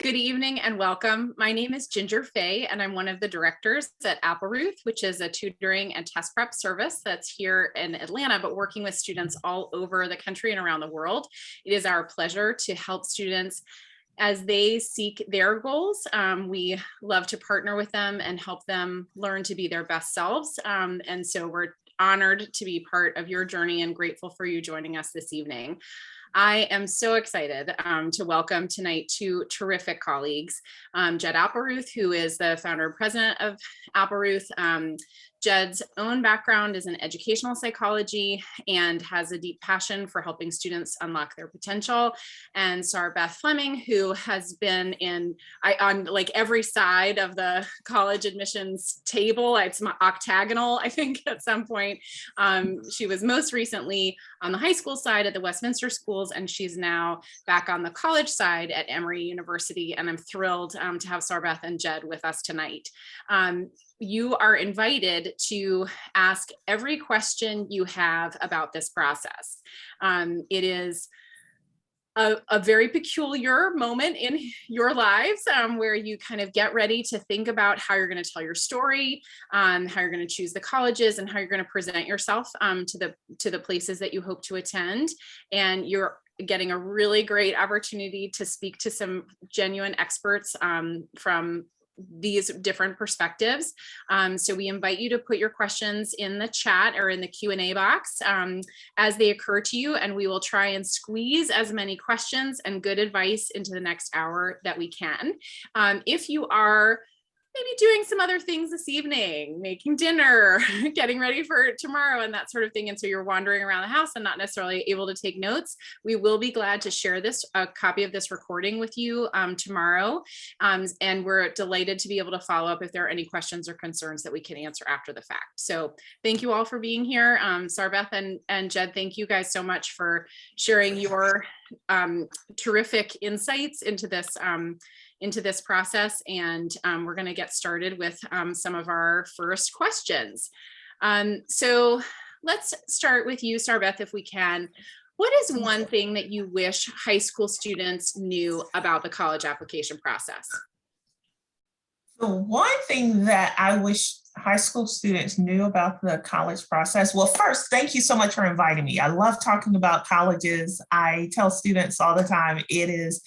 Good evening and welcome. My name is Ginger Fay, and I'm one of the directors at Appleruth, which is a tutoring and test prep service that's here in Atlanta, but working with students all over the country and around the world. It is our pleasure to help students as they seek their goals. We love to partner with them and help them learn to be their best selves. And so we're honored to be part of your journey and grateful for you joining us this evening. I am so excited to welcome tonight two terrific colleagues, Jed Appleruth, who is the founder and president of Appleruth. Jed's own background is in educational psychology and has a deep passion for helping students unlock their potential. And Sarah Beth Fleming, who has been on like every side of the college admissions table. It's octagonal, I think, at some point. She was most recently on the high school side at the Westminster schools, and she's now back on the college side at Emory University. And I'm thrilled to have Sarah Beth and Jed with us tonight. You are invited to ask every question you have about this process. It is a very peculiar moment in your lives where you kind of get ready to think about how you're going to tell your story, how you're going to choose the colleges, and how you're going to present yourself to the places that you hope to attend. And you're getting a really great opportunity to speak to some genuine experts from these different perspectives. So we invite you to put your questions in the chat or in the Q&A box as they occur to you, and we will try and squeeze as many questions and good advice into the next hour that we can. If you are maybe doing some other things this evening, making dinner, getting ready for tomorrow and that sort of thing, and so you're wandering around the house and not necessarily able to take notes, we will be glad to share a copy of this recording with you tomorrow. And we're delighted to be able to follow up if there are any questions or concerns that we can answer after the fact. So thank you all for being here. Sarah Beth and Jed, thank you guys so much for sharing your terrific insights into this process. And we're going to get started with some of our first questions. So let's start with you, Sarah Beth, if we can. What is one thing that you wish high school students knew about the college application process? The one thing that I wish high school students knew about the college process, well, first, thank you so much for inviting me. I love talking about colleges. I tell students all the time, it is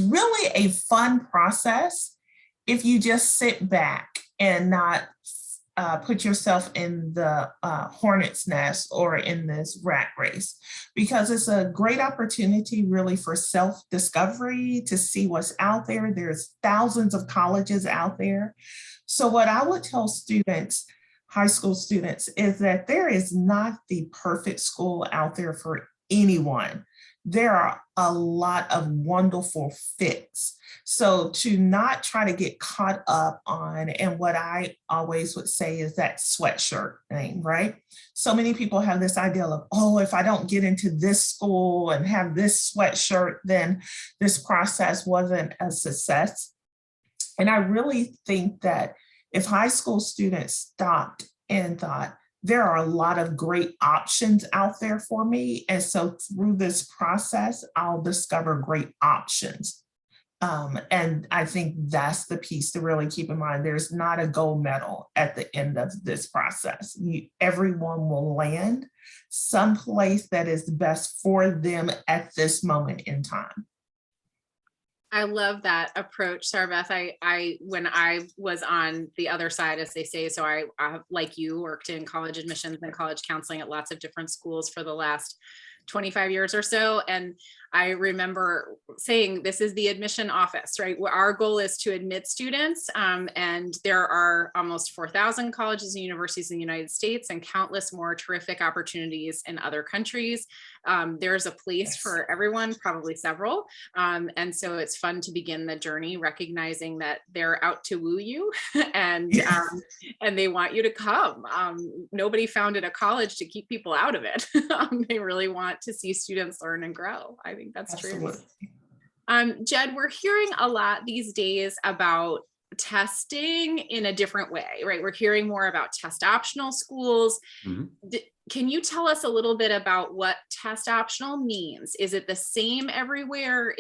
really a fun process if you just sit back and not put yourself in the hornet's nest or in this rat race, because it's a great opportunity really for self-discovery, to see what's out there. There's thousands of colleges out there. So what I would tell students, high school students, is that there is not the perfect school out there for anyone. There are a lot of wonderful fits. So to not try to get caught up on, and what I always would say is that sweatshirt thing, right? So many people have this idea of, oh, if I don't get into this school and have this sweatshirt, then this process wasn't a success. And I really think that if high school students stopped and thought, there are a lot of great options out there for me. And so through this process, I'll discover great options. And I think that's the piece to really keep in mind. There's not a gold medal at the end of this process. Everyone will land someplace that is best for them at this moment in time. I love that approach, Sarah Beth. When I was on the other side, as they say, so I like you, worked in college admissions and college counseling at lots of different schools for the last 25 years or so. And I remember saying, this is the admission office, right? Our goal is to admit students. And there are almost 4,000 colleges and universities in the United States and countless more terrific opportunities in other countries. There's a place for everyone, probably several. And so it's fun to begin the journey recognizing that they're out to woo you and they want you to come. Nobody founded a college to keep people out of it. They really want to see students learn and grow. I think that's true. Jed, we're hearing a lot these days about testing in a different way, right? We're hearing more about test optional schools. Mm-hmm. Can you tell us a little bit about what test optional means? Is it the same everywhere?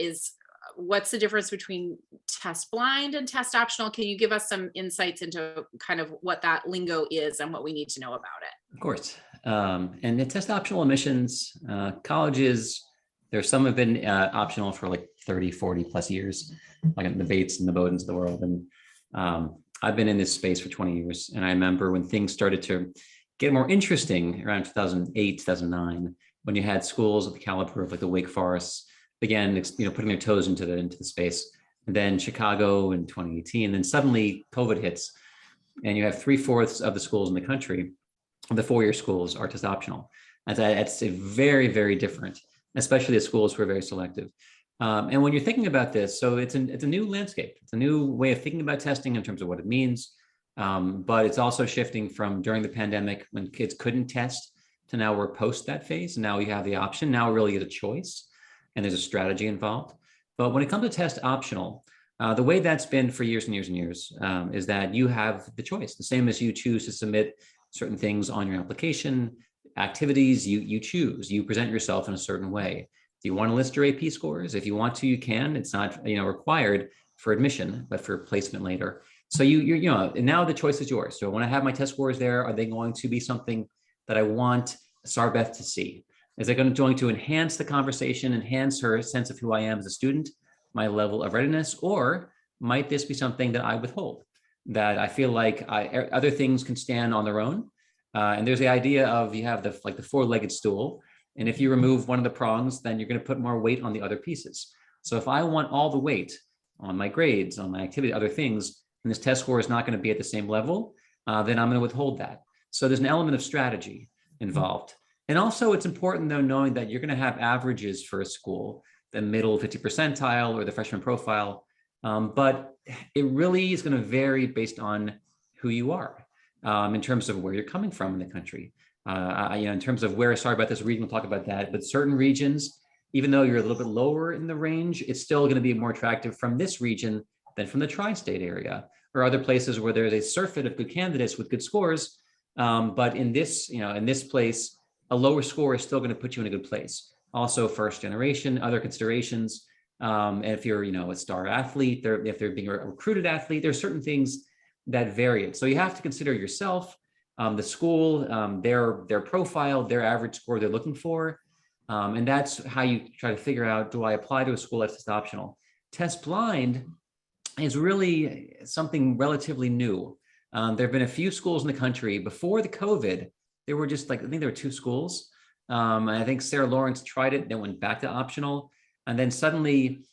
what's the difference between test blind and test optional? Can you give us some insights into kind of what that lingo is and what we need to know about it? Of course. And the test optional admissions, colleges, some have been optional for like 30, 40 plus years, like in the Bates and the Bowdens of the world. And I've been in this space for 20 years. And I remember when things started to get more interesting around 2008, 2009, when you had schools of the caliber of like the Wake Forest began, putting their toes into the space. And then Chicago in 2018, then suddenly COVID hits, and you have 3/4 of the schools in the country, the 4-year schools, are test optional. And that's a very, very different, especially the schools who are very selective. And when you're thinking about this, so it's a new landscape. It's a new way of thinking about testing in terms of what it means. But it's also shifting from during the pandemic when kids couldn't test to now we're post that phase. Now you have the option. Now really is a choice, and there's a strategy involved. But when it comes to test optional, the way that's been for years and years and years is that you have the choice, the same as you choose to submit certain things on your application, activities you choose, you present yourself in a certain way. Do you want to list your AP scores? If you want to, you can. It's not required for admission, but for placement later. So and now the choice is yours. So when I have my test scores there, are they going to be something that I want Sarbeth to see? Is it going to enhance the conversation, enhance her sense of who I am as a student, my level of readiness, or might this be something that I withhold, that I feel like other things can stand on their own? And there's the idea of you have the 4-legged stool, and if you remove one of the prongs, then you're going to put more weight on the other pieces. So if I want all the weight on my grades, on my activity, other things, and this test score is not going to be at the same level, then I'm going to withhold that. So there's an element of strategy involved. And also it's important though, knowing that you're going to have averages for a school, the middle 50 percentile or the freshman profile. But it really is going to vary based on who you are in terms of where you're coming from in the country. In terms of where, sorry about this region, we'll talk about that, but certain regions, even though you're a little bit lower in the range, it's still going to be more attractive from this region than from the tri-state area or other places where there's a surfeit of good candidates with good scores. But in this place, a lower score is still going to put you in a good place. Also, first generation, other considerations. And if you're, a star athlete, if they're being a recruited athlete, there's certain things that vary it. So you have to consider yourself, the school, their profile, their average score they're looking for. And that's how you try to figure out, do I apply to a school that's test optional? Test blind is really something relatively new. There have been a few schools in the country before the COVID. There were just I think there were 2 schools. And I think Sarah Lawrence tried it, then went back to optional. And then suddenly,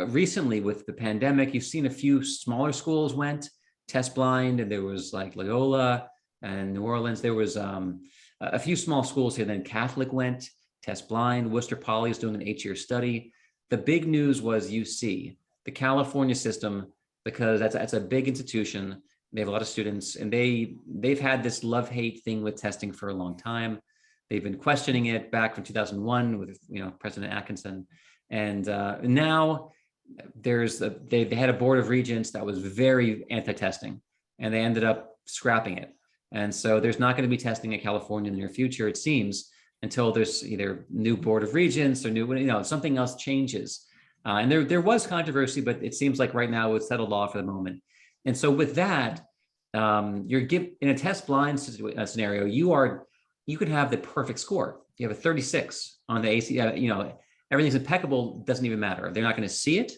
recently with the pandemic, you've seen a few smaller schools went test blind, and there was like Loyola and New Orleans. There was a few small schools here. Then Catholic went test blind. Worcester Poly is doing an 8-year study. The big news was UC, the California system, because that's a big institution. They have a lot of students, and they've had this love-hate thing with testing for a long time. They've been questioning it back from 2001 with President Atkinson, and now they had a board of regents that was very anti-testing, and they ended up scrapping it. And so there's not going to be testing in California in the near future, it seems, until there's either new board of regents or new something else changes. And there was controversy, but it seems like right now it's settled law for the moment. And so with that, in a test blind scenario, you could have the perfect score. You have a 36 on the AC, everything's impeccable, doesn't even matter. They're not going to see it.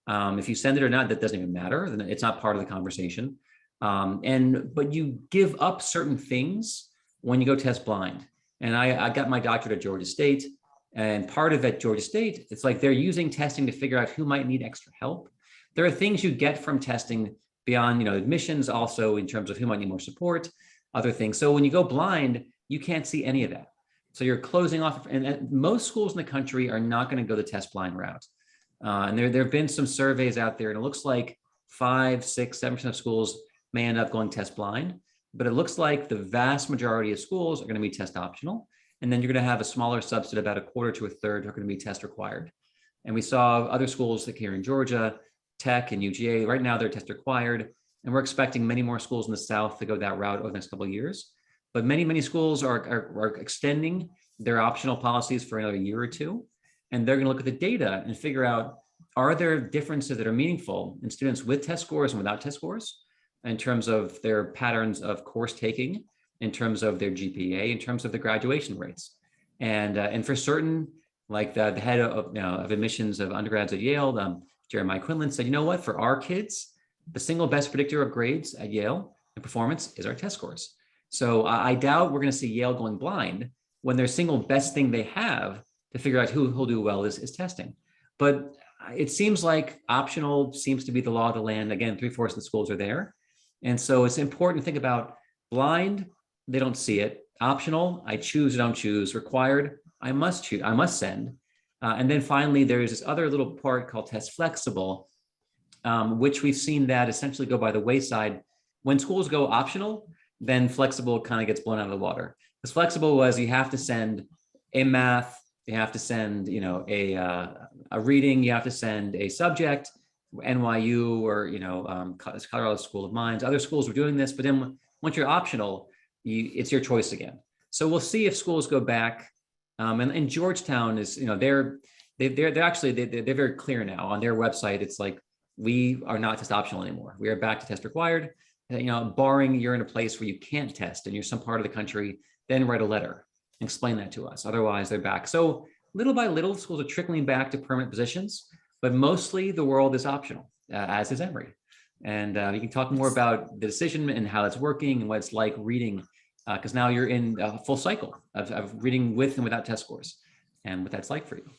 If you send it or not, that doesn't even matter. Then it's not part of the conversation. But you give up certain things when you go test blind. And I got my doctorate at Georgia State, and part of it at Georgia State, it's like they're using testing to figure out who might need extra help. There are things you get from testing beyond, admissions, also in terms of who might need more support, other things. So when you go blind, you can't see any of that. So you're closing off, and most schools in the country are not going to go the test blind route. And there have been some surveys out there, and it looks like 5, 6, 7% of schools may end up going test blind, but it looks like the vast majority of schools are going to be test optional. And then you're going to have a smaller subset, about 1/4 to 1/3, are going to be test required. And we saw other schools like here in Georgia, Tech and UGA, right now they're test required. And we're expecting many more schools in the South to go that route over the next couple of years. But many schools are extending their optional policies for another year or two. And they're going to look at the data and figure out, are there differences that are meaningful in students with test scores and without test scores in terms of their patterns of course taking, in terms of their GPA, in terms of the graduation rates? And for certain, like the head of admissions of undergrads at Yale, Jeremiah Quinlan said, you know what, for our kids, the single best predictor of grades at Yale and performance is our test scores. So I doubt we're going to see Yale going blind when their single best thing they have to figure out who'll do well is testing. But it seems like optional seems to be the law of the land. Again, 3/4 of the schools are there. And so it's important to think about blind, they don't see it. Optional, I choose or don't choose. Required, I must choose, I must send. And then finally, there's this other little part called test flexible, which we've seen that essentially go by the wayside. When schools go optional, then flexible kind of gets blown out of the water. Because flexible was you have to send a math, you have to send, a reading, you have to send a subject, NYU or, Colorado School of Mines. Other schools were doing this, but then once you're optional, it's your choice again. So we'll see if schools go back. And Georgetown is, they're very clear now on their website. It's like, we are not test optional anymore. We are back to test required. Barring you're in a place where you can't test and you're some part of the country, then write a letter and explain that to us. Otherwise, they're back. So little by little, schools are trickling back to permanent positions, but mostly the world is optional, as is Emory. And you can talk more about the decision and how it's working and what it's like reading, because now you're in a full cycle of reading with and without test scores and what that's like for you.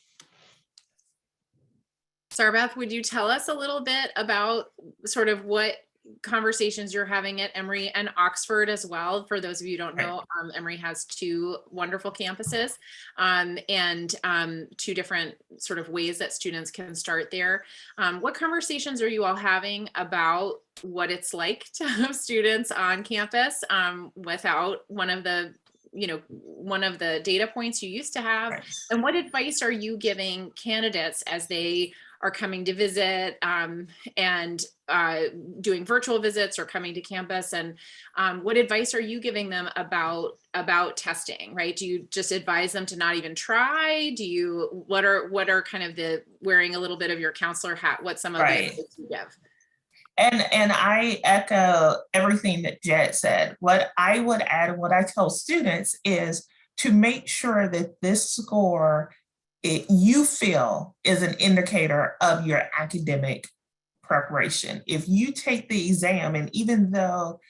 Sarbeth, would you tell us a little bit about sort of what conversations you're having at Emory and Oxford as well? For those of you who don't know, Emory has 2 wonderful campuses and 2 different sort of ways that students can start there. What conversations are you all having about what it's like to have students on campus without one of the data points you used to have? Right. And what advice are you giving candidates as they are coming to visit and doing virtual visits or coming to campus? And what advice are you giving them about testing, right? Do you just advise them to not even try? What are kind of the wearing a little bit of your counselor hat, what some of the advice you give? And I echo everything that Jed said. What I would add, and what I tell students is to make sure that this score you feel is an indicator of your academic preparation. If you take the exam, and even though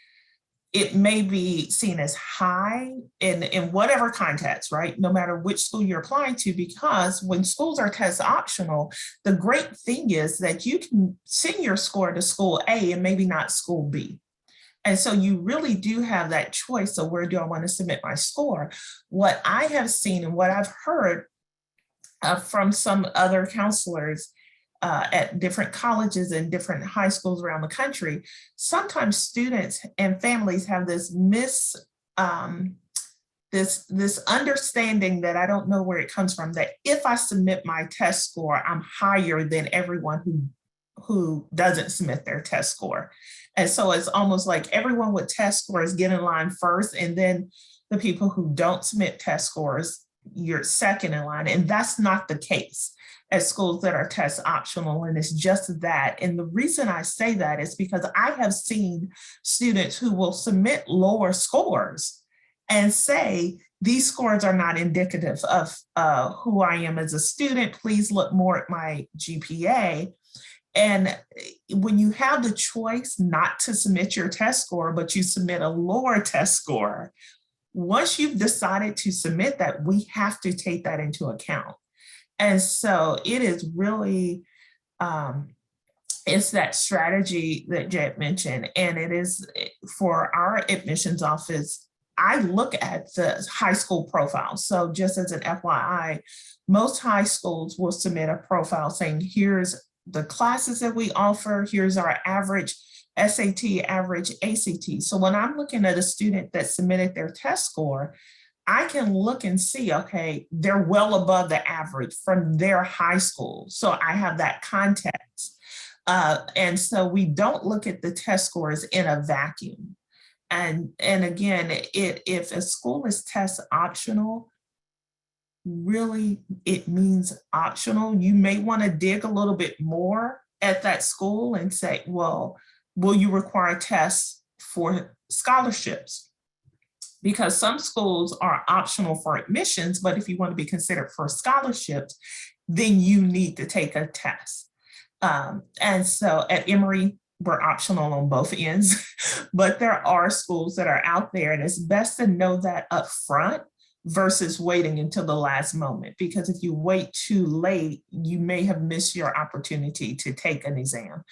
it may be seen as high in whatever context, right? No matter which school you're applying to, because when schools are test optional, the great thing is that you can send your score to school A and maybe not school B. And so you really do have that choice of where do I want to submit my score? What I have seen and what I've heard from some other counselors at different colleges and different high schools around the country, sometimes students and families have this this understanding that I don't know where it comes from, that if I submit my test score, I'm higher than everyone who doesn't submit their test score. And so it's almost like everyone with test scores get in line first, and then the people who don't submit test scores, you're second in line. And that's not the case at schools that are test optional, and it's just that. And the reason I say that is because I have seen students who will submit lower scores and say, these scores are not indicative of who I am as a student. Please look more at my GPA. And when you have the choice not to submit your test score, but you submit a lower test score, once you've decided to submit that, we have to take that into account. And so it is really, it's that strategy that Jed mentioned. And it is for our admissions office, I look at the high school profile. So just as an FYI, most high schools will submit a profile saying, here's the classes that we offer, here's our average SAT, average ACT. So when I'm looking at a student that submitted their test score, I can look and see, okay, they're well above the average from their high school. So I have that context. And so we don't look at the test scores in a vacuum. And again, if a school is test optional, really it means optional. You may want to dig a little bit more at that school and say, well, will you require tests for scholarships? Because some schools are optional for admissions, but if you want to be considered for scholarships, then you need to take a test. And so at Emory, we're optional on both ends, but there are schools that are out there, and it's best to know that up front versus waiting until the last moment, because if you wait too late, you may have missed your opportunity to take an exam.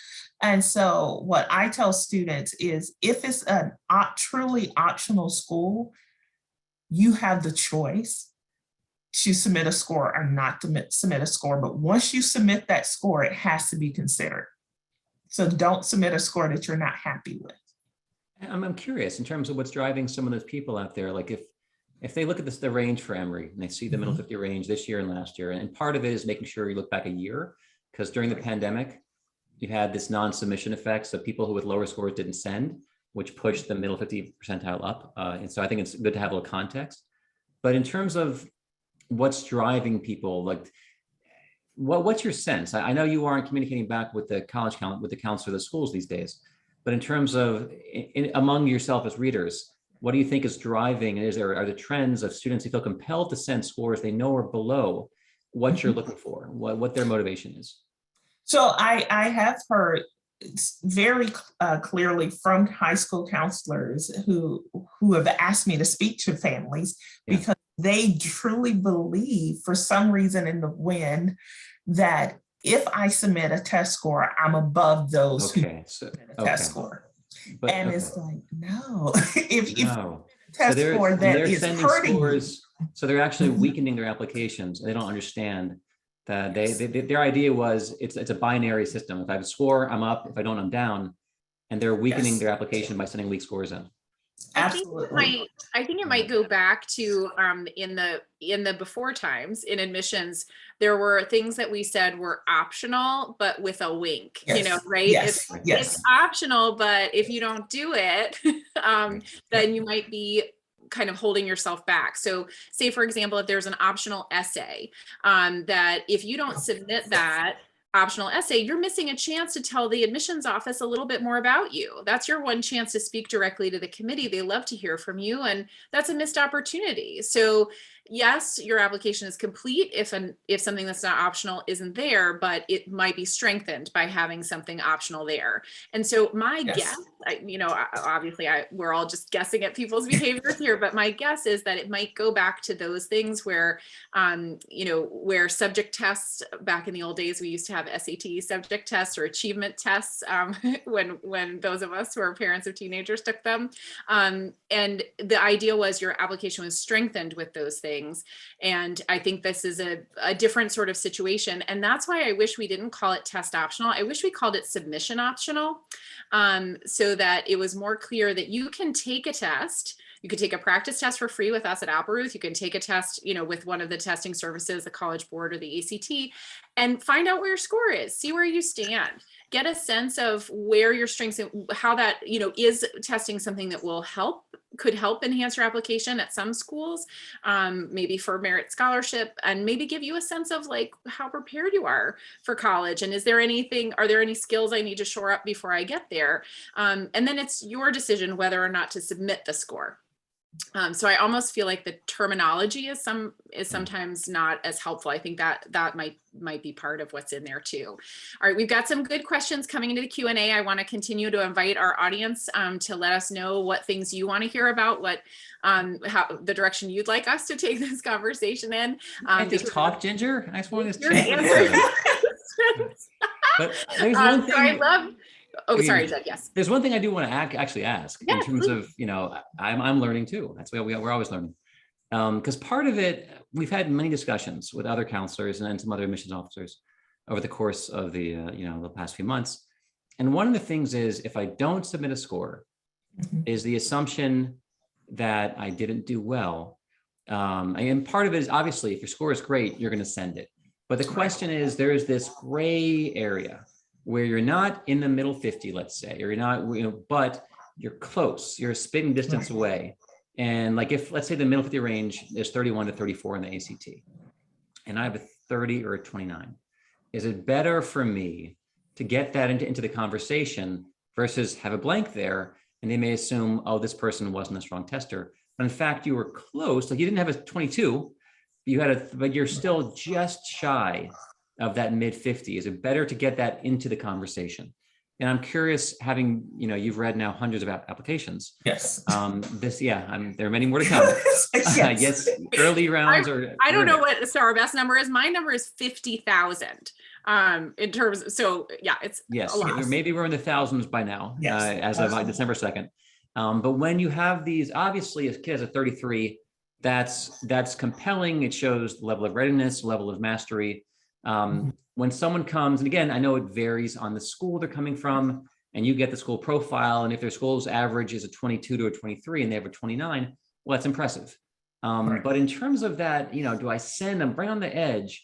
And so what I tell students is, if it's a truly optional school, you have the choice to submit a score or not to submit a score. But once you submit that score, it has to be considered. So don't submit a score that you're not happy with. I'm curious in terms of what's driving some of those people out there. Like if they look at the range for Emory and they see the middle 50 range this year and last year, and part of it is making sure you look back a year, because during the pandemic, you had this non-submission effect. So people who with lower scores didn't send, which pushed the middle 50 percentile up. And so I think it's good to have a little context. But in terms of what's driving people, like what's your sense? I know you aren't communicating back with the college with the counselor of the schools these days, but in terms of among yourself as readers, what do you think is driving? Are the trends of students who feel compelled to send scores they know are below what you're looking for, what their motivation is? So I have heard very clearly from high school counselors who have asked me to speak to families, because they truly believe for some reason in the wind that if I submit a test score, I'm above those who submit a test score. But, it's like, no, if test score that is hurting scores, so they're actually weakening their applications. They don't understand that their idea was it's a binary system. If I have a score, I'm up. If I don't, I'm down. And they're weakening their application by sending weak scores in. Absolutely. I think it might go back to in the before times in admissions, there were things that we said were optional, but with a wink, you know, right? It's optional, but if you don't do it, then you might be kind of holding yourself back. So say, for example, if there's an optional essay, that if you don't submit that optional essay, you're missing a chance to tell the admissions office a little bit more about you. That's your one chance to speak directly to the committee. They love to hear from you, and that's a missed opportunity. So yes, your application is complete if something that's not optional isn't there, but it might be strengthened by having something optional there. And so my guess, obviously we're all just guessing at people's behaviors here, but my guess is that it might go back to those things where, where subject tests back in the old days, we used to have SAT subject tests or achievement tests when those of us who are parents of teenagers took them. And the idea was your application was strengthened with those things. And I think this is a different sort of situation. And that's why I wish we didn't call it test optional. I wish we called it submission optional, so that it was more clear that you can take a test. You could take a practice test for free with us at Appleruth. You can take a test, with one of the testing services, the College Board or the ACT, and find out where your score is, see where you stand, get a sense of where your strengths and how that, is testing something that could help enhance your application at some schools, maybe for merit scholarship, and maybe give you a sense of like how prepared you are for college. And are there any skills I need to shore up before I get there? And then it's your decision whether or not to submit the score. So I almost feel like the terminology is sometimes not as helpful. I think that might be part of what's in there too. All right, we've got some good questions coming into the Q&A. I want to continue to invite our audience to let us know what things you want to hear about, how the direction you'd like us to take this conversation in. Just talk, Ginger. I just want to But there's one thing. I love. Oh, sorry, Jed, yes. There's one thing I do want to actually ask in terms of, I'm learning too. That's why we're always learning. Because part of it, we've had many discussions with other counselors and some other admissions officers over the course of the, the past few months. And one of the things is if I don't submit a score, is the assumption that I didn't do well. And part of it is obviously if your score is great, you're going to send it. But the question is, there's this gray area where you're not in the middle 50, let's say, or you're not, but you're close, you're a spitting distance away. And like if, let's say the middle 50 range is 31 to 34 in the ACT. and I have a 30 or a 29, is it better for me to get that into the conversation versus have a blank there? And they may assume, oh, this person wasn't a strong tester. But in fact, you were close. Like you didn't have a 22, but you're still just shy of that mid 50. Is it better to get that into the conversation? And I'm curious, having, you've read now hundreds of applications. Yes. There are many more to come. Yes. Early rounds I don't know what our best number is. My number is 50,000. In terms, so yeah, it's yes. A lot. Maybe we're in the thousands by now, as of December 2nd. But when you have these, obviously, a kid has a 33, that's compelling. It shows the level of readiness, level of mastery. When someone comes, and again, I know it varies on the school they're coming from, and you get the school profile, and if their school's average is a 22 to a 23 and they have a 29, well, that's impressive. Right. But in terms of that, do I send them right on the edge?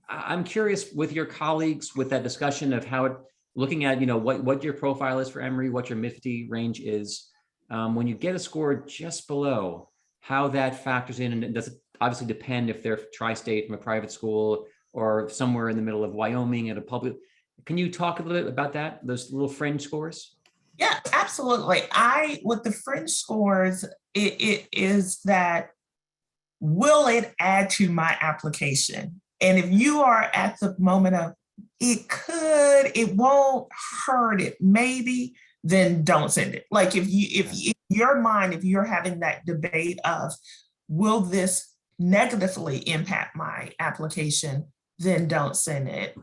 I'm curious with your colleagues, with that discussion of how looking at, what your profile is for Emory, what your MIFTY range is, when you get a score just below, how that factors in, and does it obviously depend if they're tri-state from a private school or somewhere in the middle of Wyoming at a public. Can you talk a little bit about that, those little fringe scores? Yeah, absolutely. With the fringe scores, it is that, will it add to my application? And if you are at the moment of, it won't hurt it, maybe, then don't send it. Like if your mind, if you're having that debate of, will this negatively impact my application, then don't send it.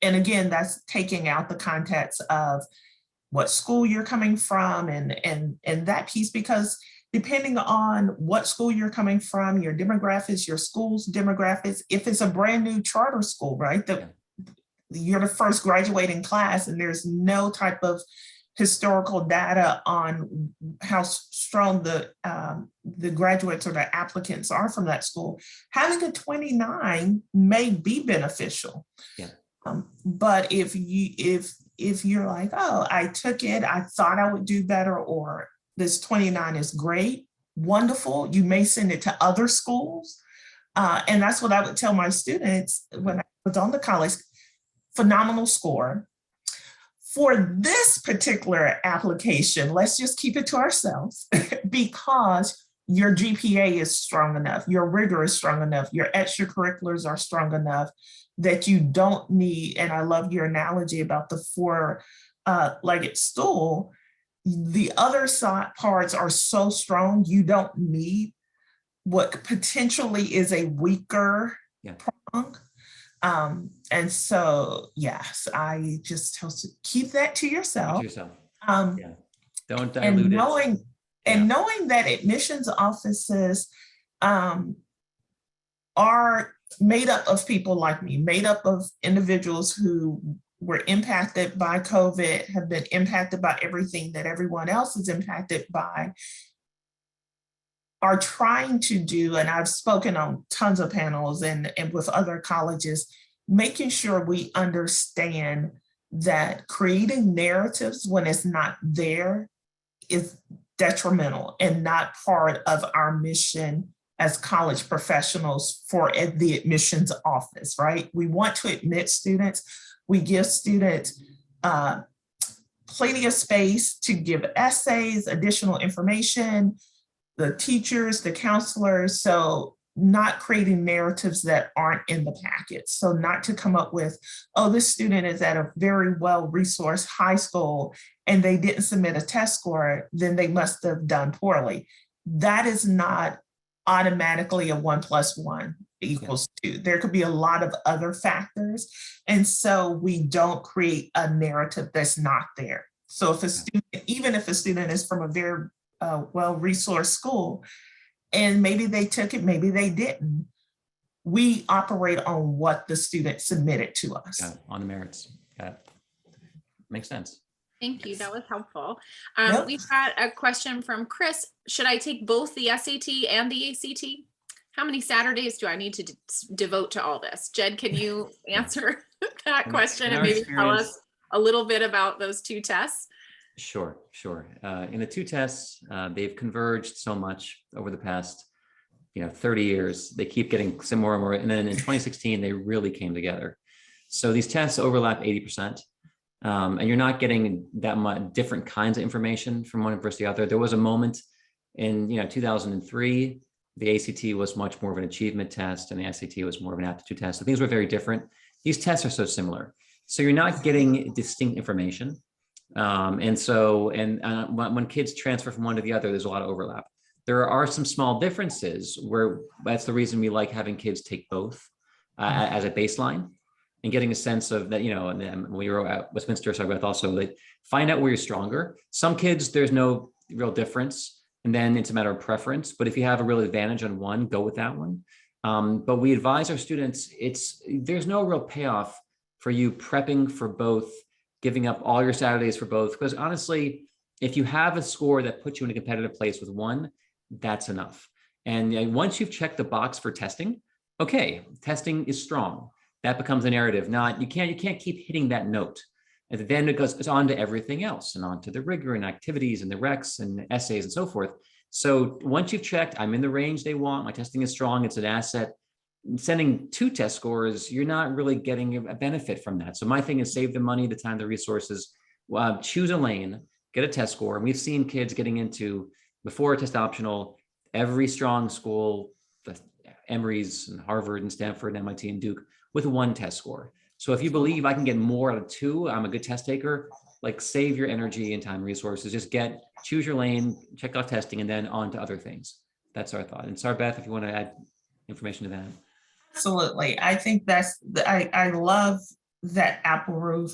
And again, that's taking out the context of what school you're coming from and that piece, because depending on what school you're coming from, your demographics, your school's demographics, if it's a brand new charter school, right? You're the first graduating class and there's no type of historical data on how strong the graduates or the applicants are from that school, having a 29 may be beneficial. Yeah. But if you're like, oh, I took it, I thought I would do better, or this 29 is great, wonderful, you may send it to other schools. And that's what I would tell my students when I was on the college. Phenomenal score. For this particular application, let's just keep it to ourselves because your GPA is strong enough, your rigor is strong enough, your extracurriculars are strong enough that you don't need, and I love your analogy about the four-legged stool, the other side parts are so strong, you don't need what potentially is a weaker prong. And so, yes, I just tell you, keep that to yourself. Don't dilute it. And knowing that admissions offices are made up of people like me, made up of individuals who were impacted by COVID, have been impacted by everything that everyone else is impacted by, are trying to do, and I've spoken on tons of panels and with other colleges, making sure we understand that creating narratives when it's not there is detrimental and not part of our mission as college professionals for the admissions office, right? We want to admit students. We give students plenty of space to give essays, additional information, the teachers, the counselors, so not creating narratives that aren't in the packet. So not to come up with, oh, this student is at a very well-resourced high school and they didn't submit a test score, then they must have done poorly. That is not automatically a 1 + 1 = 2. There could be a lot of other factors. And so we don't create a narrative that's not there. So if a student, even if a student is from a very well-resourced school, and maybe they took it, maybe they didn't, we operate on what the student submitted to us. On the merits. Makes sense. Thank you. That was helpful. We've got a question from Chris. Should I take both the SAT and the ACT? How many Saturdays do I need to devote to all this? Jed, can you answer that question and maybe tell us a little bit about those two tests? Sure. In the two tests, they've converged so much over the past 30 years, they keep getting some more and more. And then in 2016, they really came together. So these tests overlap 80%. And you're not getting that much different kinds of information from one versus the other. There was a moment in 2003, the ACT was much more of an achievement test and the SAT was more of an aptitude test. So things were very different. These tests are so similar. So you're not getting distinct information. When kids transfer from one to the other, there's a lot of overlap. There are some small differences where that's the reason we like having kids take both as a baseline and getting a sense of that, and then when we were at Westminster, talking about also like find out where you're stronger. Some kids, there's no real difference. And then it's a matter of preference. But if you have a real advantage on one, go with that one. But we advise our students, there's no real payoff for you prepping for both, giving up all your Saturdays for both. Because honestly, if you have a score that puts you in a competitive place with one, that's enough. And once you've checked the box for testing, okay, testing is strong. That becomes a narrative. You can't keep hitting that note. And then it's on to everything else and on to the rigor and activities and the recs and essays and so forth. So once you've checked, I'm in the range they want, my testing is strong, it's an asset. Sending 2 test scores, you're not really getting a benefit from that. So my thing is save the money, the time, the resources, choose a lane, get a test score. And we've seen kids getting into, before a test optional, every strong school, the Emory's and Harvard and Stanford and MIT and Duke, with 1 test score. So if you believe I can get more out of 2, I'm a good test taker, like save your energy and time resources, just choose your lane, check off testing, and then on to other things. That's our thought. And Sarbeth, if you want to add information to that. Absolutely. I think I love that Apple Roof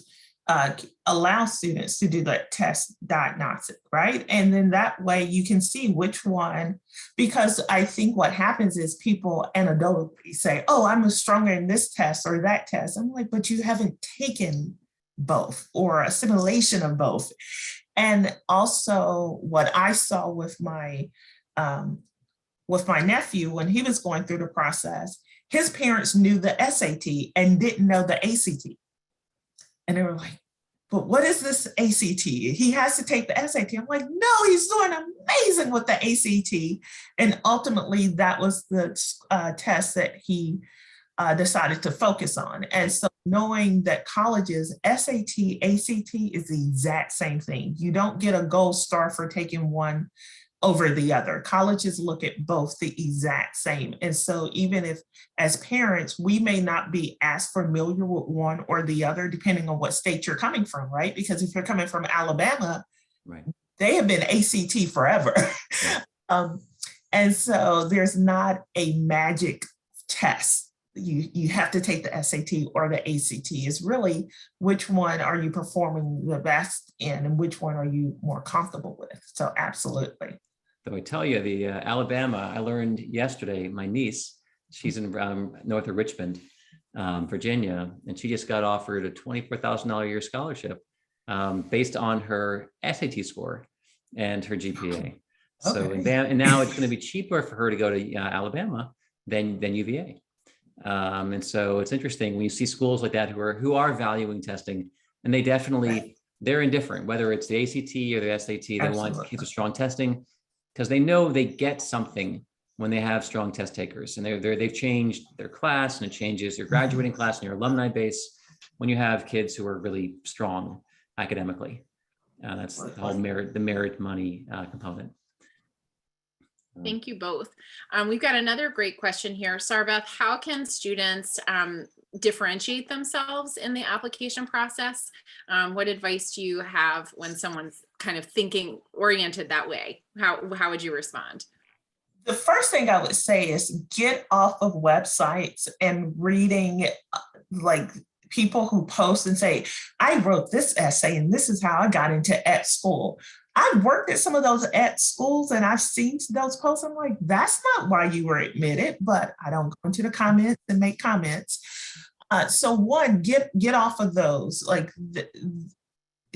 allows students to do that test diagnostic, right? And then that way you can see which one, because I think what happens is people anecdotally say, oh, I'm stronger in this test or that test. I'm like, but you haven't taken both or a simulation of both. And also what I saw with my nephew when he was going through the process, his parents knew the SAT and didn't know the ACT. And they were like, but what is this ACT? He has to take the SAT. I'm like, no, he's doing amazing with the ACT. And ultimately, that was the test that he decided to focus on. And so knowing that colleges, SAT, ACT is the exact same thing. You don't get a gold star for taking one over the other. Colleges look at both the exact same. And so even if as parents, we may not be as familiar with one or the other, depending on what state you're coming from, right? Because if you're coming from Alabama, right, they have been ACT forever. Yeah. And so there's not a magic test. You have to take the SAT or the ACT. It's really which one are you performing the best in and which one are you more comfortable with? So absolutely. Though I tell you, the Alabama, I learned yesterday, my niece, she's in north of Richmond, Virginia, and she just got offered a $24,000 a year scholarship based on her SAT score and her GPA. Okay. So and now it's going to be cheaper for her to go to Alabama than UVA. And so it's interesting when you see schools like that who are valuing testing, and they definitely, they're indifferent, whether it's the ACT or the SAT, they want kids with strong testing, because they know they get something when they have strong test takers, and they've changed their class, and it changes your graduating class and your alumni base when you have kids who are really strong academically. That's the whole merit money component. Thank you both. We've got another great question here. Sarbeth, how can students differentiate themselves in the application process? What advice do you have when someone's kind of thinking oriented that way? How would you respond? The first thing I would say is get off of websites and reading like people who post and say, I wrote this essay and this is how I got into ed school. I've worked at some of those ed schools and I've seen those posts. I'm like, that's not why you were admitted, but I don't go into the comments and make comments. So one, get off of those. Like the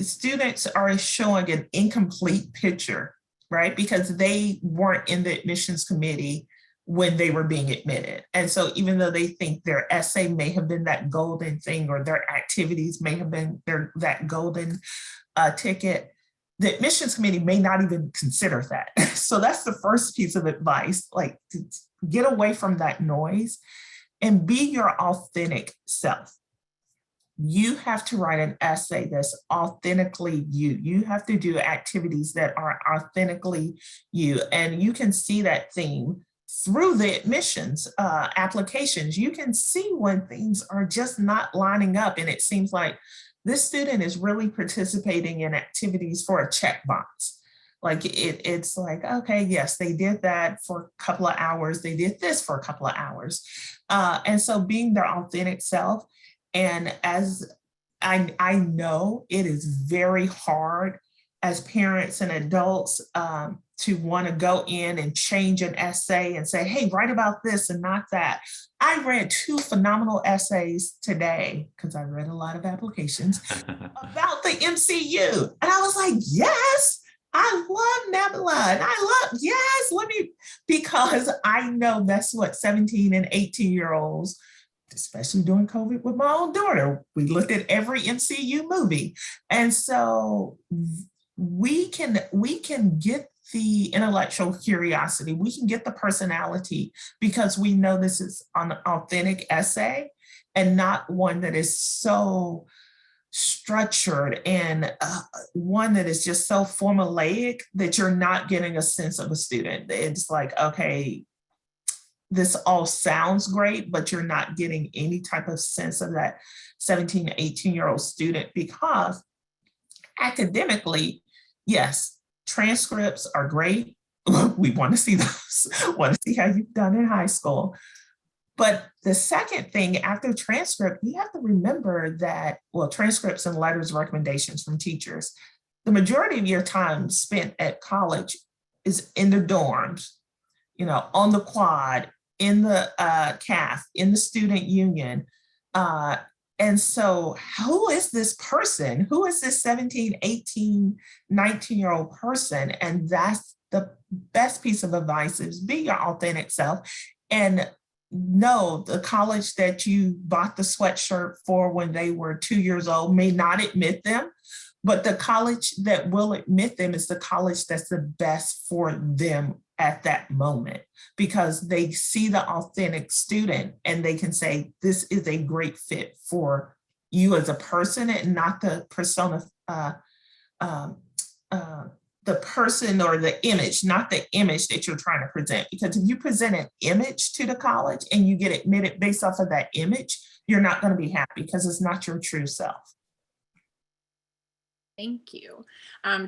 students are showing an incomplete picture, right? Because they weren't in the admissions committee when they were being admitted. And so even though they think their essay may have been that golden thing or their activities may have been that golden ticket, the admissions committee may not even consider that. So that's the first piece of advice, like to get away from that noise and be your authentic self. You have to write an essay that's authentically you. You have to do activities that are authentically you. And you can see that theme through the admissions applications. You can see when things are just not lining up and it seems like this student is really participating in activities for a checkbox. Like it's like, okay, yes, they did that for a couple of hours. They did this for a couple of hours. And so being their authentic self. And as I know it is very hard as parents and adults to want to go in and change an essay and say, hey, write about this and not that. I read 2 phenomenal essays today, because I read a lot of applications, about the MCU. And I was like, yes, I love Nebula. And because I know that's what 17 and 18-year-olds, especially during COVID with my own daughter, we looked at every MCU movie. And so we can get the intellectual curiosity, we can get the personality, because we know this is an authentic essay and not one that is so structured and one that is just so formulaic that you're not getting a sense of a student. It's like, okay, this all sounds great, but you're not getting any type of sense of that 17 to 18-year-old student, because academically, yes, transcripts are great. We want to see those, want to see how you've done in high school. But the second thing after transcript, you have to remember that, well, transcripts and letters of recommendations from teachers, the majority of your time spent at college is in the dorms, on the quad, in the CAF, in the student union. And so who is this person? Who is this 17, 18, 19-year-old person? And that's the best piece of advice, is be your authentic self. And no, the college that you bought the sweatshirt for when they were 2 years old may not admit them, but the college that will admit them is the college that's the best for them at that moment, because they see the authentic student and they can say, this is a great fit for you as a person and not the persona, the person or the image, not the image that you're trying to present. Because if you present an image to the college and you get admitted based off of that image, you're not going to be happy because it's not your true self. Thank you.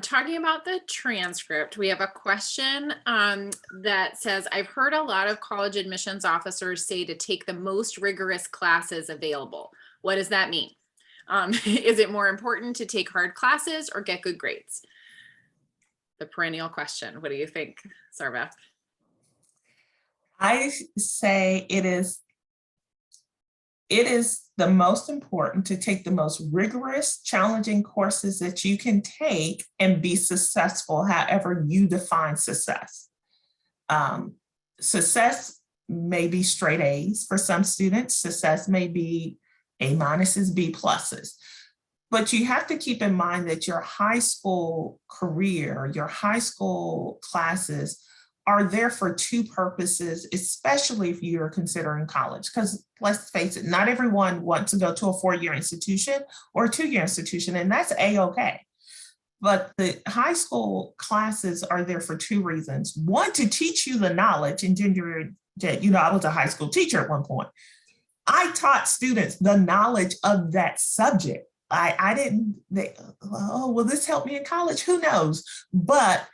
Talking about the transcript, we have a question that says, I've heard a lot of college admissions officers say to take the most rigorous classes available. What does that mean? Is it more important to take hard classes or get good grades? The perennial question. What do you think, Sarva? I say it is the most important to take the most rigorous, challenging courses that you can take and be successful, however you define success. Success may be straight A's for some students. Success may be A minuses, B pluses. But you have to keep in mind that your high school career, your high school classes are there for 2 purposes, especially if you're considering college. Because let's face it, not everyone wants to go to a 4-year institution or a 2-year institution, and that's A-okay. But the high school classes are there for 2 reasons. One, to teach you the knowledge, and Ginger, I was a high school teacher at one point. I taught students the knowledge of that subject. Will this help me in college? Who knows? But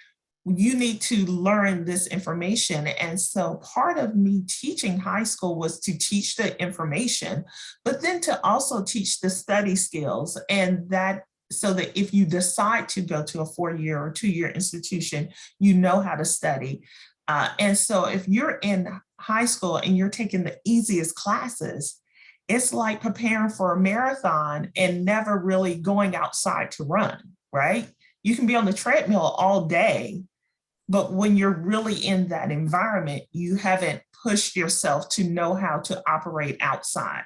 you need to learn this information. And so part of me teaching high school was to teach the information, but then to also teach the study skills, and that so that if you decide to go to a 4-year or 2-year institution, you know how to study. And so if you're in high school and you're taking the easiest classes, it's like preparing for a marathon and never really going outside to run, right? You can be on the treadmill all day, but when you're really in that environment, you haven't pushed yourself to know how to operate outside.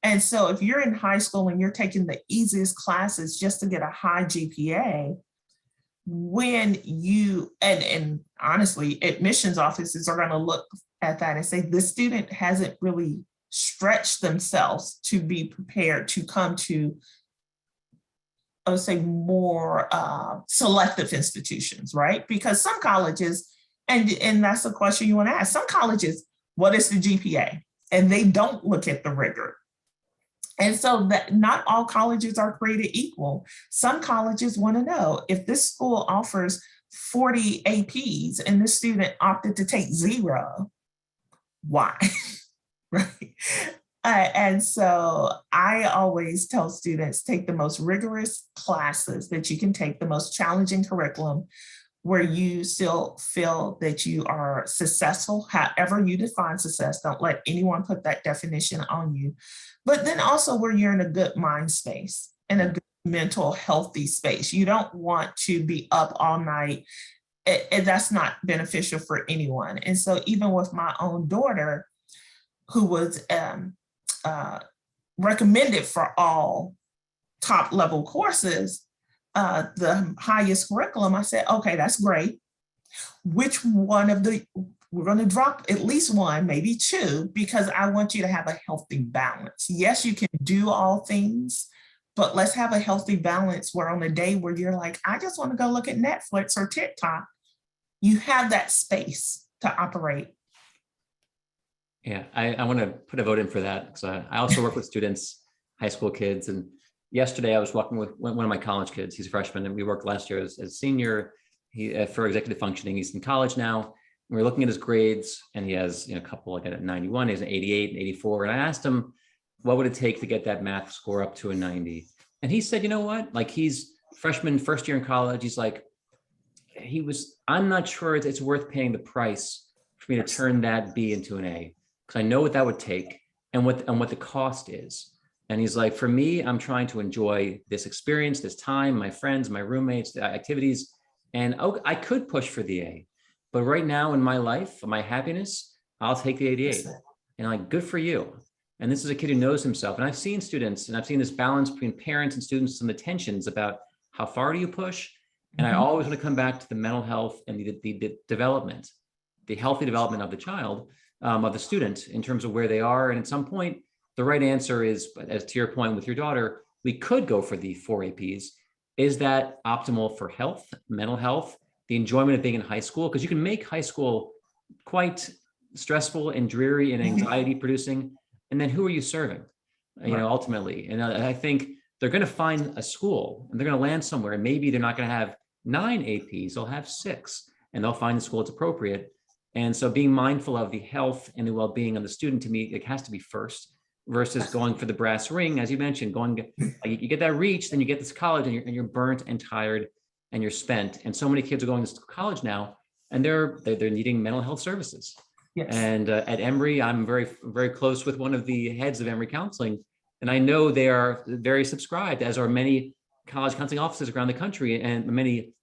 And so if you're in high school and you're taking the easiest classes just to get a high GPA, when you, and honestly, admissions offices are going to look at that and say, this student hasn't really stretched themselves to be prepared to come to, I would say, more selective institutions, right? Because some colleges, and that's the question you want to ask, some colleges, what is the GPA? And they don't look at the rigor. And so that not all colleges are created equal. Some colleges want to know if this school offers 40 APs and this student opted to take 0, why? Right. And so I always tell students, take the most rigorous classes that you can take, the most challenging curriculum, where you still feel that you are successful, however you define success. Don't let anyone put that definition on you. But then also where you're in a good mind space, in a good mental healthy space. You don't want to be up all night. And that's not beneficial for anyone. And so even with my own daughter, who was recommended for all top level courses, the highest curriculum, I said, okay, that's great. Which one of the, we're going to drop at least one, maybe 2, because I want you to have a healthy balance. Yes, you can do all things, but let's have a healthy balance where on a day where you're like, I just want to go look at Netflix or TikTok, you have that space to operate. Yeah, I want to put a vote in for that, because I also work with students, high school kids. And yesterday I was walking with one of my college kids. He's a freshman, and we worked last year as a senior for executive functioning. He's in college now. And we're looking at his grades, and he has a couple, like a 91, he has an 88 and 84. And I asked him, what would it take to get that math score up to a 90? And he said, you know what? Like, he's freshman, first year in college. He's like, I'm not sure it's worth paying the price for me to turn that B into an A, because I know what that would take and what the cost is. And he's like, for me, I'm trying to enjoy this experience, this time, my friends, my roommates, the activities. And I could push for the A, but right now in my life, my happiness, I'll take the 88. And I'm like, good for you. And this is a kid who knows himself. And I've seen students, and I've seen this balance between parents and students and the tensions about how far do you push? And I always want to come back to the mental health and the development, the healthy development of the child, of the student, in terms of where they are. And at some point, the right answer is, as to your point with your daughter, we could go for the 4 APs. Is that optimal for health, mental health, the enjoyment of being in high school? Because you can make high school quite stressful and dreary and anxiety producing. And then who are you serving, ultimately? And I think they're going to find a school, and they're going to land somewhere. And maybe they're not going to have 9 APs, they'll have 6, and they'll find the school that's appropriate. And so being mindful of the health and the well-being of the student, to me, it has to be first, versus going for the brass ring, as you mentioned. You get that reach, then you get this college, and you're burnt and tired, and you're spent. And so many kids are going to college now, and they're needing mental health services. Yes. And at Emory, I'm very, very close with one of the heads of Emory Counseling, and I know they are very subscribed, as are many college counseling offices around the country, and many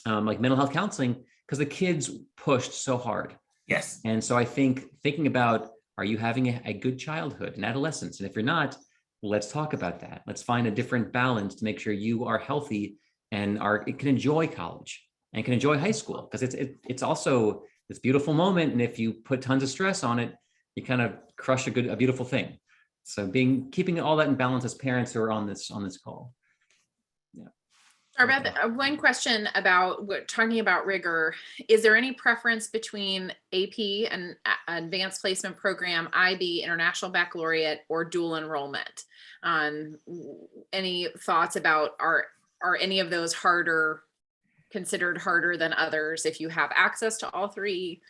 like mental health counseling, because the kids pushed so hard. Yes. And so I think thinking about, are you having a good childhood and adolescence? And if you're not, let's talk about that. Let's find a different balance to make sure you are healthy and can enjoy college and can enjoy high school, because it's also this beautiful moment. And if you put tons of stress on it, you kind of crush a beautiful thing. So keeping all that in balance as parents who are on this call. Yeah. Arbeth, one question about talking about rigor. Is there any preference between AP and Advanced Placement Program, IB, International Baccalaureate, or dual enrollment? Any thoughts about are any of those considered harder than others if you have access to all 3?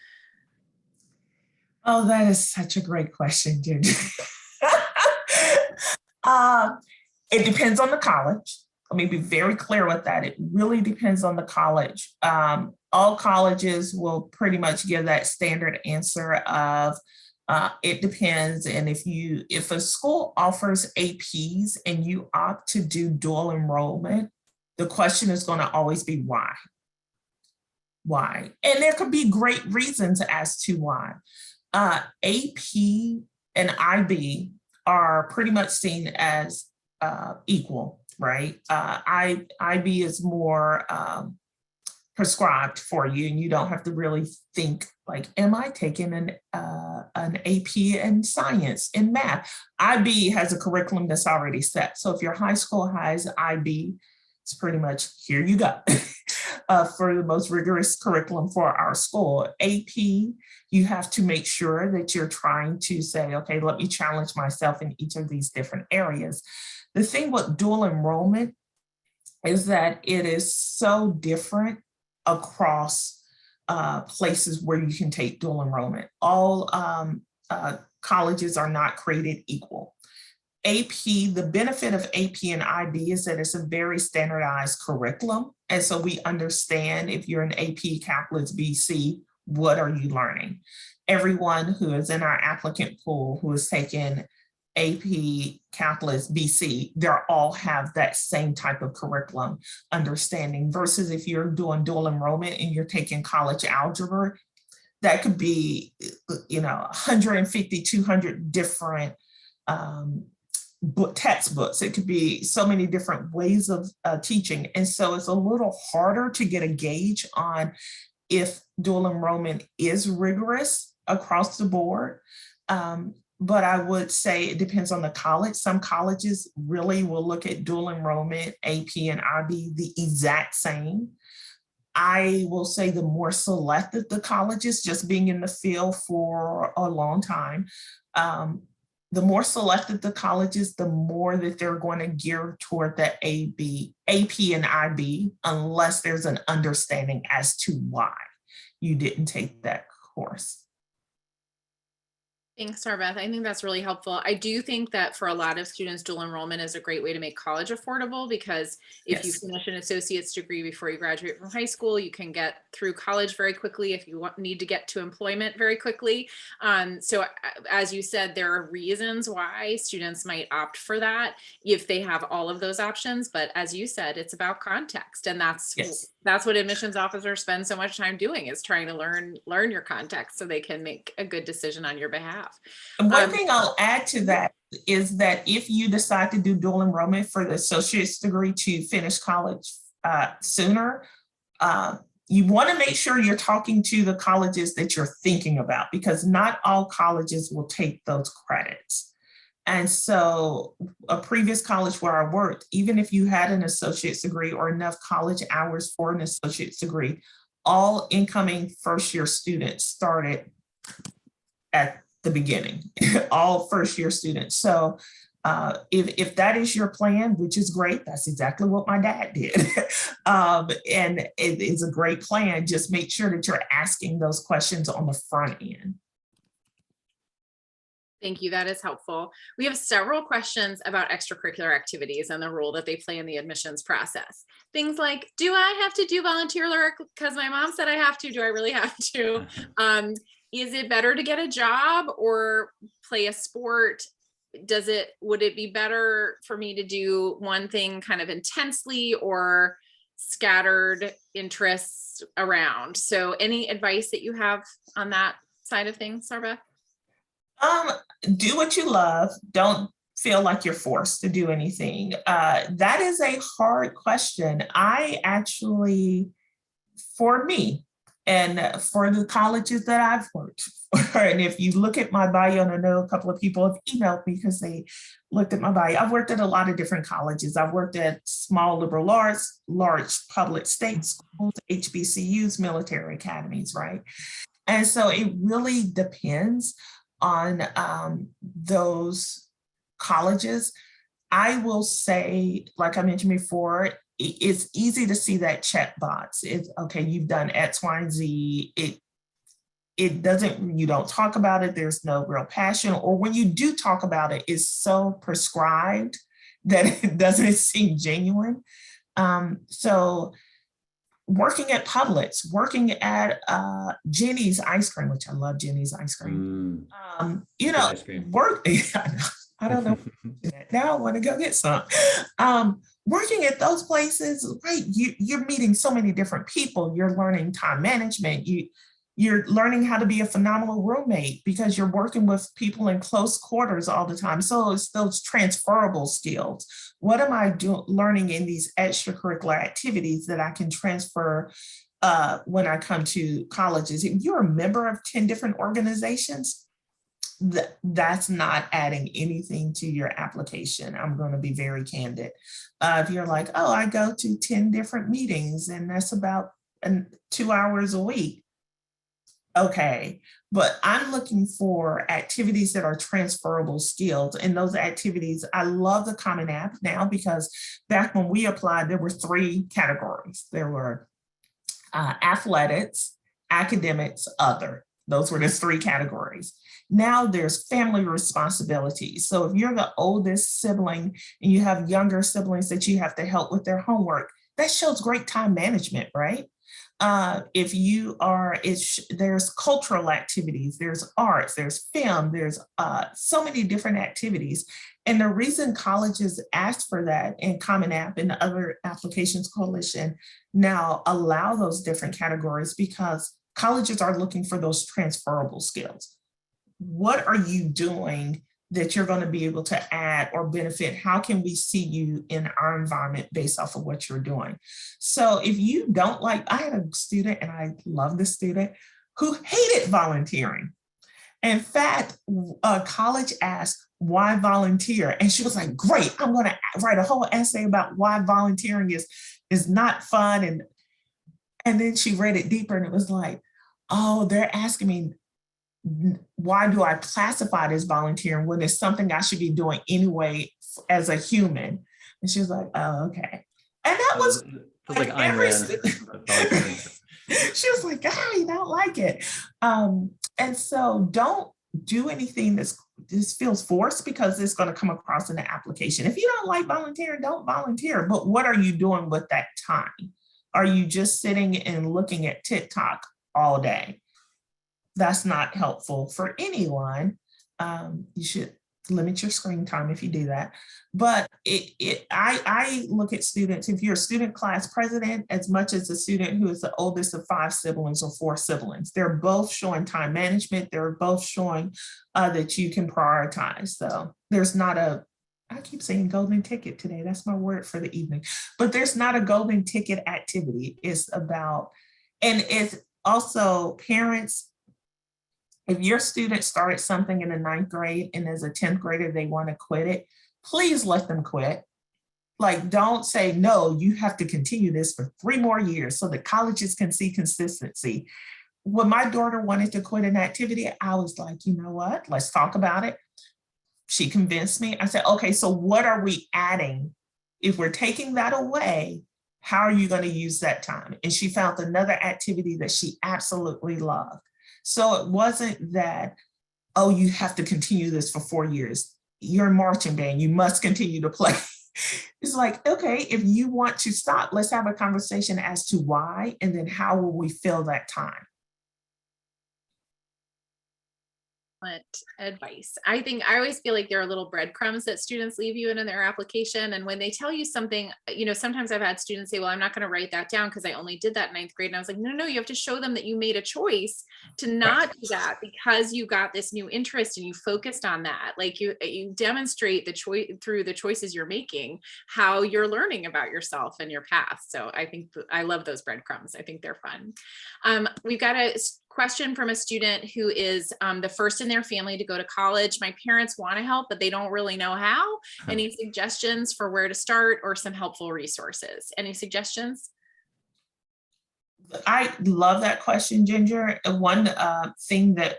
Oh, that is such a great question, Ginger. It depends on the college. Let me be very clear with that. It really depends on the college. All colleges will pretty much give that standard answer of it depends. And if a school offers APs and you opt to do dual enrollment, the question is going to always be why? Why? And there could be great reasons as to why. AP and IB are pretty much seen as equal, right? IB is more prescribed for you, and you don't have to really think like, am I taking an AP in science, in math? IB has a curriculum that's already set. So if your high school has IB, it's pretty much, here you go. For the most rigorous curriculum for our school. AP, you have to make sure that you're trying to say, okay, let me challenge myself in each of these different areas. The thing with dual enrollment is that it is so different across places where you can take dual enrollment. All colleges are not created equal. AP, the benefit of AP and IB is that it's a very standardized curriculum. And so we understand if you're an AP Calculus BC, what are you learning? Everyone who is in our applicant pool who has taken AP Calculus BC, they all have that same type of curriculum understanding versus if you're doing dual enrollment and you're taking college algebra, that could be, 150, 200 different textbooks. It could be so many different ways of teaching. And so it's a little harder to get a gauge on if dual enrollment is rigorous across the board. But I would say it depends on the college. Some colleges really will look at dual enrollment, AP and IB the exact same. I will say the more selective the colleges, just being in the field for a long time, the more selective the colleges, the more that they're going to gear toward the AP and IB, unless there's an understanding as to why you didn't take that course. Thanks, Sarbeth. I think that's really helpful. I do think that for a lot of students, dual enrollment is a great way to make college affordable, because if you finish an associate's degree before you graduate from high school, you can get through college very quickly if you need to get to employment very quickly. So as you said, there are reasons why students might opt for that if they have all of those options. But as you said, it's about context. And that's what admissions officers spend so much time doing, is trying to learn your context so they can make a good decision on your behalf. And one thing I'll add to that is that if you decide to do dual enrollment for the associate's degree to finish college sooner, you want to make sure you're talking to the colleges that you're thinking about, because not all colleges will take those credits. And so a previous college where I worked, even if you had an associate's degree or enough college hours for an associate's degree, all incoming first year students started at the beginning, all first year students. So if that is your plan, which is great, that's exactly what my dad did. And it is a great plan. Just make sure that you're asking those questions on the front end. Thank you. That is helpful. We have several questions about extracurricular activities and the role that they play in the admissions process. Things like, do I have to do volunteer work because my mom said I have to? Do I really have to? Is it better to get a job or play a sport? Would it be better for me to do one thing kind of intensely or scattered interests around? So any advice that you have on that side of things, Sarbeth? Do what you love. Don't feel like you're forced to do anything. That is a hard question. I actually, for me, and for the colleges that I've worked for, and if you look at my bio, and I know a couple of people have emailed me because they looked at my bio, I've worked at a lot of different colleges. I've worked at small liberal arts, large public state schools, HBCUs, military academies, right? And so it really depends on those colleges. I will say, like I mentioned before, it's easy to see that check box. It's okay, you've done X, Y, and Z. It doesn't, you don't talk about it, there's no real passion, or when you do talk about it, it's so prescribed that it doesn't seem genuine. So working at Publix, working at Jenny's ice cream, which I love Jenny's ice cream. Ice cream. Work, I don't know. Now I want to go get some. Working at those places, right? You're meeting so many different people. You're learning time management. You're learning how to be a phenomenal roommate because you're working with people in close quarters all the time. So it's those transferable skills. What am I learning in these extracurricular activities that I can transfer when I come to colleges. If you're a member of 10 different organizations, that's not adding anything to your application. I'm going to be very candid. If you're like, oh, I go to 10 different meetings and that's about 2 hours a week. Okay, but I'm looking for activities that are transferable skills. And those activities, I love the Common App now, because back when we applied, there were 3 categories. There were athletics, academics, other. Those were the 3 categories. Now there's family responsibilities. So if you're the oldest sibling and you have younger siblings that you have to help with their homework, that shows great time management, right? If you are, there's cultural activities, there's arts, there's film, there's so many different activities. And the reason colleges ask for that, and Common App and the other applications coalition now allow those different categories, because colleges are looking for those transferable skills. What are you doing that you're going to be able to add or benefit? How can we see you in our environment based off of what you're doing? So if you don't like, I had a student, and I love this student, who hated volunteering. In fact, college asked, why volunteer? And she was like, great, I'm going to write a whole essay about why volunteering is not fun. And then she read it deeper, and it was like, oh, they're asking me, why do I classify it as volunteering when it's something I should be doing anyway as a human? And she was like, oh, okay. And that was like every she was like, I don't like it. And so don't do anything this feels forced, because it's going to come across in the application. If you don't like volunteering, don't volunteer. But what are you doing with that time? Are you just sitting and looking at TikTok all day? That's not helpful for anyone. You should limit your screen time if you do that. But I look at students, if you're a student class president, as much as a student who is the oldest of 5 siblings or 4 siblings, they're both showing time management. They're both showing that you can prioritize. So there's not I keep saying golden ticket today. That's my word for the evening. But there's not a golden ticket activity. It's about, and it's also parents. If your student started something in the 9th grade and as a 10th grader, they want to quit it, please let them quit. Like, don't say, no, you have to continue this for 3 more years so that colleges can see consistency. When my daughter wanted to quit an activity, I was like, you know what, let's talk about it. She convinced me. I said, okay, so what are we adding? If we're taking that away, how are you going to use that time? And she found another activity that she absolutely loved. So it wasn't that, oh, you have to continue this for 4 years. You're a marching band, you must continue to play. It's like, okay, if you want to stop, let's have a conversation as to why, and then how will we fill that time? Advice. I always feel like there are little breadcrumbs that students leave you in their application. And when they tell you something, sometimes I've had students say, well, I'm not going to write that down because I only did that in 9th grade. And I was like, no, you have to show them that you made a choice to not do that because you got this new interest and you focused on that. Like you demonstrate the choice through the choices you're making, how you're learning about yourself and your path. So I think I love those breadcrumbs. I think they're fun. We've got a question from a student who is the first in their family to go to college. My parents want to help, but they don't really know how. Any suggestions for where to start or some helpful resources? Any suggestions? I love that question, Ginger. One thing that,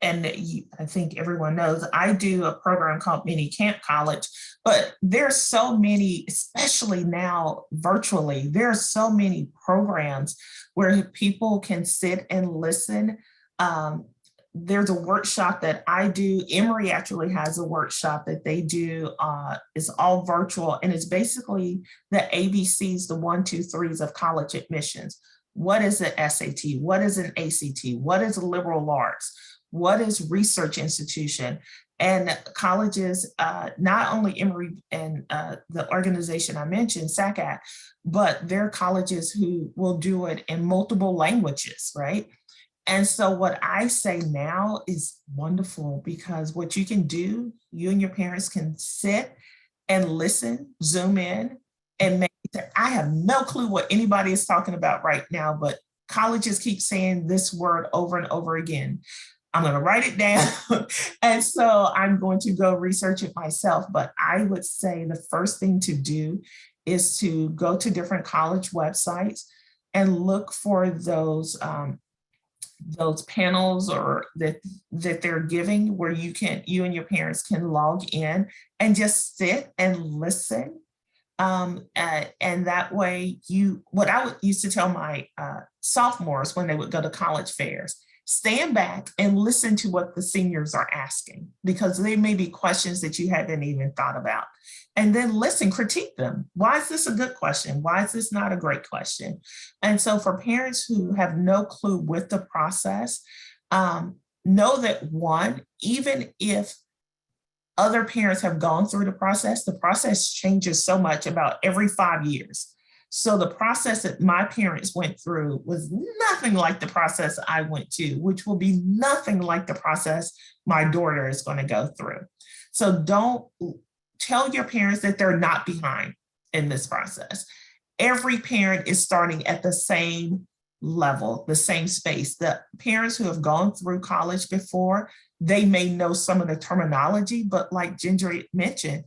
I think everyone knows, I do a program called Mini Camp College, but there's so many, especially now virtually, there are so many programs where people can sit and listen. There's a workshop that I do. Emory actually has a workshop that they do. It's all virtual, and it's basically the ABCs, the 1, 2, 3s of college admissions. What is an SAT? What is an ACT? What is a liberal arts? What is research institution? And colleges, not only Emory and the organization I mentioned, SACAT, but there are colleges who will do it in multiple languages, right? And so what I say now is wonderful, because what you can do, you and your parents can sit and listen, zoom in, and I have no clue what anybody is talking about right now, but colleges keep saying this word over and over again. I'm going to write it down. And so I'm going to go research it myself. But I would say the first thing to do is to go to different college websites and look for those panels or that they're giving where you and your parents can log in and just sit and listen. And that way what I would used to tell my sophomores when they would go to college fairs, stand back and listen to what the seniors are asking, because they may be questions that you hadn't even thought about. And then listen, critique them. Why is this a good question? Why is this not a great question? And so for parents who have no clue with the process, know that one, even if other parents have gone through the process changes so much about every 5 years. So the process that my parents went through was nothing like the process I went to, which will be nothing like the process my daughter is going to go through. So don't tell your parents that they're not behind in this process. Every parent is starting at the same level, the same space. The parents who have gone through college before, they may know some of the terminology, but like Ginger mentioned,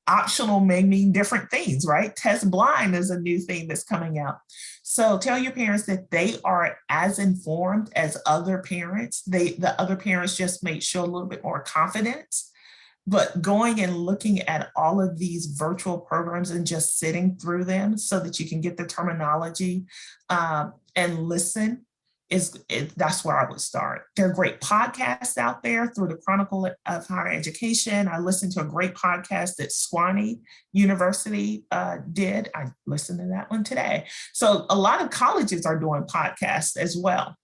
optional may mean different things, right? Test blind is a new thing that's coming out. So tell your parents that they are as informed as other parents. The other parents just may show a little bit more confidence, but going and looking at all of these virtual programs and just sitting through them so that you can get the terminology and listen that's where I would start. There are great podcasts out there through the Chronicle of Higher Education. I listened to a great podcast that Sewanee University did. I listened to that one today. So a lot of colleges are doing podcasts as well.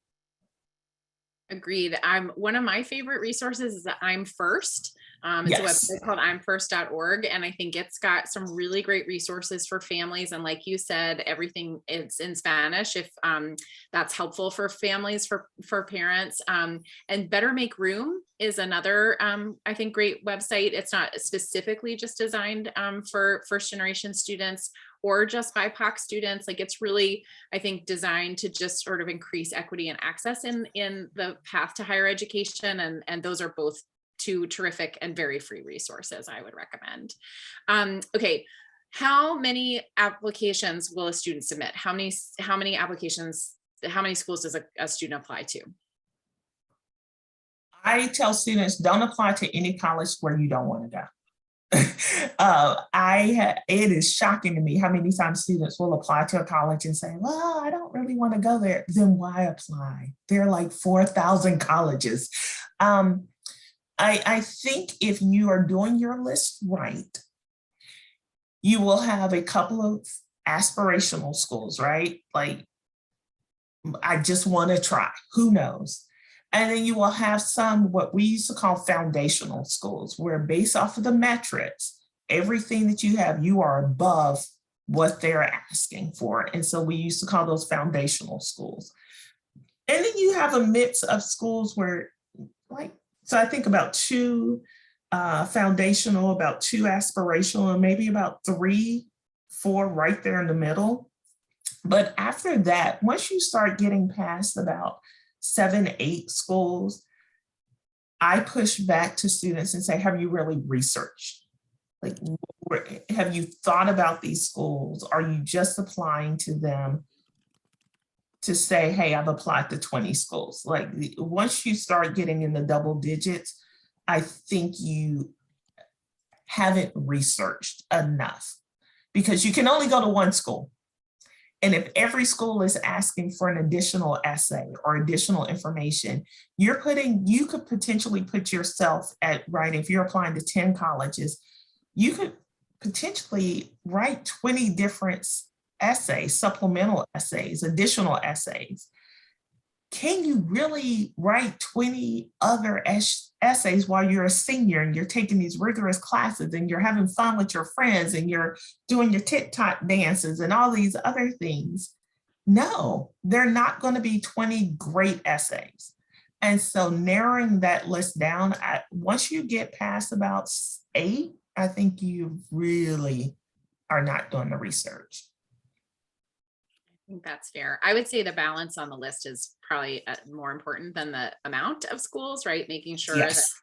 Agreed. One of my favorite resources is I'm First. It's Yes. a website called imfirst.org. And I think it's got some really great resources for families. And like you said, everything is in Spanish if that's helpful for families, for parents. And Better Make Room is another, I think, great website. It's not specifically just designed for first generation students or just BIPOC students. Like it's really, I think, designed to just sort of increase equity and access in the path to higher education. And those are both two terrific and very free resources I would recommend. Okay, how many applications will a student submit? How many applications, how many schools does a student apply to? I tell students, don't apply to any college where you don't want to go. It is shocking to me how many times students will apply to a college and say, well, I don't really want to go there. Then why apply? There are like 4,000 colleges. I think if you are doing your list right, you will have a couple of aspirational schools, right? Like, I just want to try, who knows? And then you will have some, what we used to call foundational schools, where based off of the metrics, everything that you have, you are above what they're asking for. And so we used to call those foundational schools. And then you have a mix of schools where, so I think about 2 foundational, about 2 aspirational, and maybe about 3, 4 right there in the middle. But after that, once you start getting past about 7, 8 schools, I push back to students and say, have you really researched? Like, have you thought about these schools? Are you just applying to them to say, hey, I've applied to 20 schools? Like, once you start getting in the double digits, I think you haven't researched enough, because you can only go to one school. And if every school is asking for an additional essay or additional information, you could potentially put yourself at, right, if you're applying to 10 colleges, you could potentially write 20 different essays, supplemental essays, additional essays. Can you really write 20 other essays while you're a senior and you're taking these rigorous classes and you're having fun with your friends and you're doing your TikTok dances and all these other things? No, they're not going to be 20 great essays. And so narrowing that list down, once you get past about 8, I think you really are not doing the research. think that's fair. I would say the balance on the list is probably more important than the amount of schools, right? Making sure that Yes.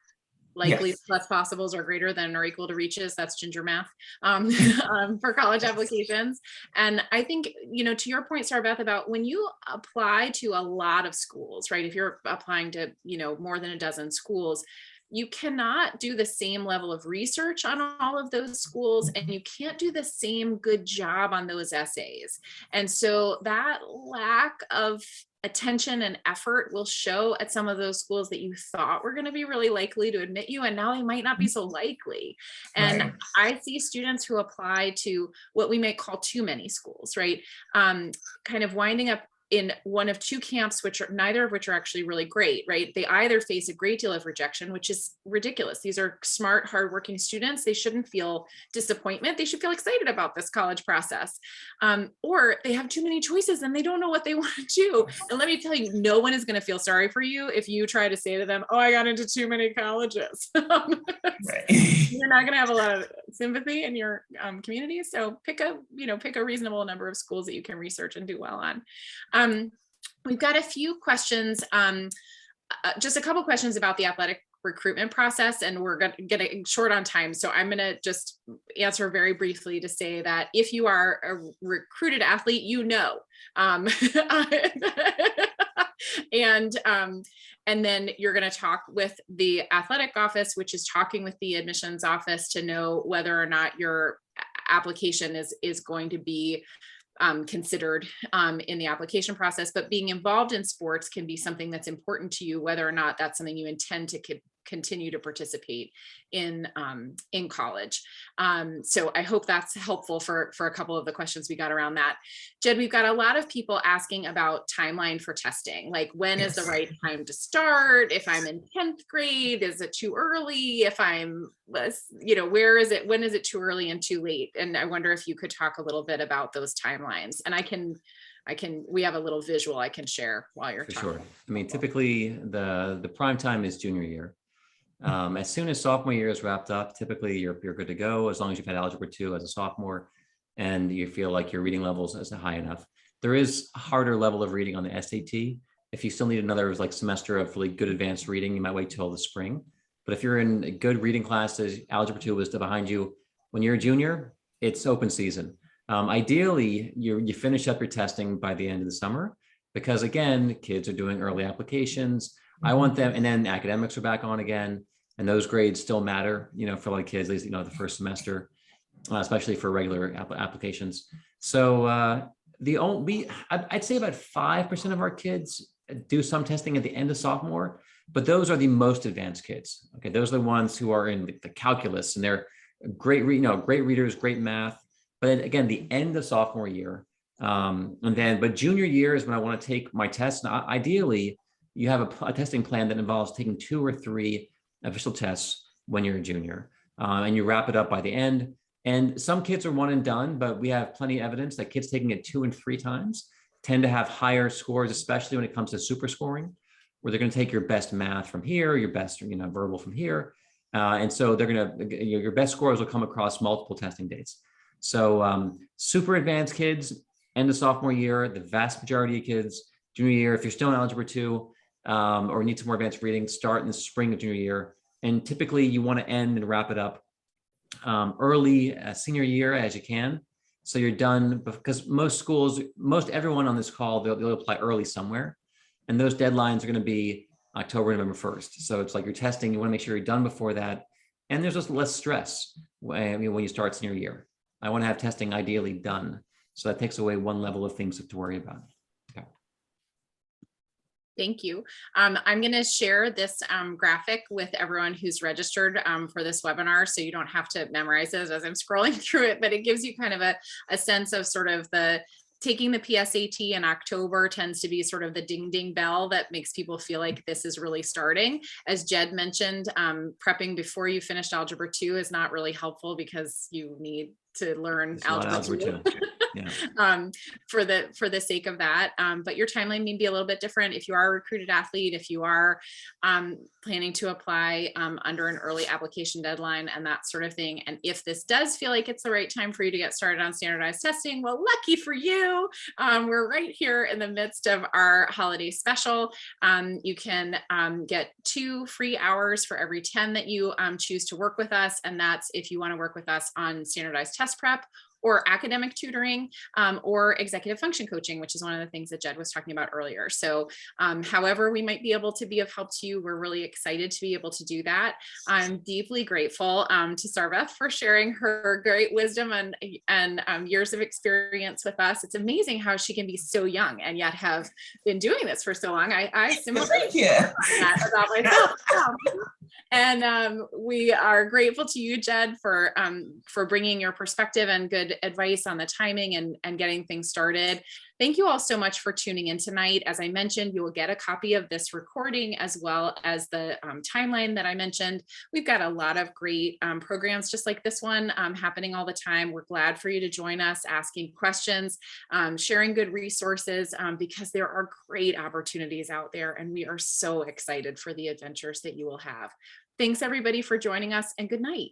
likely Yes. plus possibles are greater than or equal to reaches. That's ginger math for college applications. And I think, to your point, Sarah Beth, about when you apply to a lot of schools, right? If you're applying to, more than a dozen schools, you cannot do the same level of research on all of those schools, and you can't do the same good job on those essays. And so that lack of attention and effort will show at some of those schools that you thought were going to be really likely to admit you, and now they might not be so likely. And Right. I see students who apply to what we might call too many schools, right? Kind of winding up in one of two camps, which are neither of which are actually really great, right? They either face a great deal of rejection, which is ridiculous. These are smart, hardworking students. They shouldn't feel disappointment. They should feel excited about this college process. Or they have too many choices and they don't know what they want to do. And let me tell you, no one is going to feel sorry for you if you try to say to them, oh, I got into too many colleges. Right. You're not going to have a lot of sympathy in your community. So pick a reasonable number of schools that you can research and do well on. We've got a few questions, just a couple questions about the athletic recruitment process, and we're getting short on time. So I'm going to just answer very briefly to say that if you are a recruited athlete, and then you're going to talk with the athletic office, which is talking with the admissions office to know whether or not your application is going to be considered in the application process. But being involved in sports can be something that's important to you, whether or not that's something you intend to continue to participate in college. So I hope that's helpful for a couple of the questions we got around that. Jed, we've got a lot of people asking about timeline for testing, like when is the right time to start? If I'm in 10th grade, is it too early? If I'm, where is it? When is it too early and too late? And I wonder if you could talk a little bit about those timelines. And we have a little visual I can share while you're talking. Sure. I mean, typically the prime time is junior year. As soon as sophomore year is wrapped up, typically you're good to go, as long as you've had algebra 2 as a sophomore and you feel like your reading levels is high enough. There is a harder level of reading on the SAT. If you still need another semester of really good advanced reading, you might wait till the spring. But if you're in good reading classes, algebra 2 was still behind you, when you're a junior, it's open season. Ideally, you finish up your testing by the end of the summer, because again, kids are doing early applications. I want them, and then academics are back on again, and those grades still matter, for like kids, at least, the first semester, especially for regular applications. So I'd say about 5% of our kids do some testing at the end of sophomore, but those are the most advanced kids. Okay, those are the ones who are in the calculus, and they're great readers, great math. But again, the end of sophomore year, but junior year is when I want to take my tests. Now, ideally, you have a testing plan that involves taking 2 or 3 official tests when you're a junior, and you wrap it up by the end. And some kids are one and done, but we have plenty of evidence that kids taking it 2 and 3 times tend to have higher scores, especially when it comes to super scoring, where they're going to take your best math from here, your best verbal from here. And so they're going to, your best scores will come across multiple testing dates. So super advanced kids, end of sophomore year, the vast majority of kids, junior year. If you're still in algebra 2 or need some more advanced reading, start in the spring of junior year. And typically you want to end and wrap it up early senior year as you can. So you're done, because most everyone on this call, they'll apply early somewhere. And those deadlines are going to be October, November 1st. So it's like you're testing, you want to make sure you're done before that. And there's just less stress when you start senior year. I want to have testing ideally done. So that takes away one level of things to worry about. Okay. Thank you. I'm going to share this graphic with everyone who's registered for this webinar, so you don't have to memorize it as I'm scrolling through it, but it gives you kind of a sense of sort of taking the PSAT in October tends to be sort of the ding ding bell that makes people feel like this is really starting. As Jed mentioned, prepping before you finished algebra 2 is not really helpful because you need to learn algebra 2. for the sake of that. But your timeline may be a little bit different if you are a recruited athlete, if you are planning to apply under an early application deadline and that sort of thing. And if this does feel like it's the right time for you to get started on standardized testing, well, lucky for you, we're right here in the midst of our holiday special. You can get 2 free hours for every 10 that you choose to work with us. And that's if you want to work with us on standardized test prep or academic tutoring, or executive function coaching, which is one of the things that Jed was talking about earlier. So however we might be able to be of help to you, we're really excited to be able to do that. I'm deeply grateful to Sarveth for sharing her great wisdom and years of experience with us. It's amazing how she can be so young and yet have been doing this for so long. I similarly that about myself. And we are grateful to you, Jed, for bringing your perspective and good advice on the timing and getting things started. Thank you all so much for tuning in tonight. As I mentioned, you will get a copy of this recording as well as the timeline that I mentioned. We've got a lot of great programs just like this one happening all the time. We're glad for you to join us, asking questions, sharing good resources, because there are great opportunities out there and we are so excited for the adventures that you will have. Thanks everybody for joining us and good night.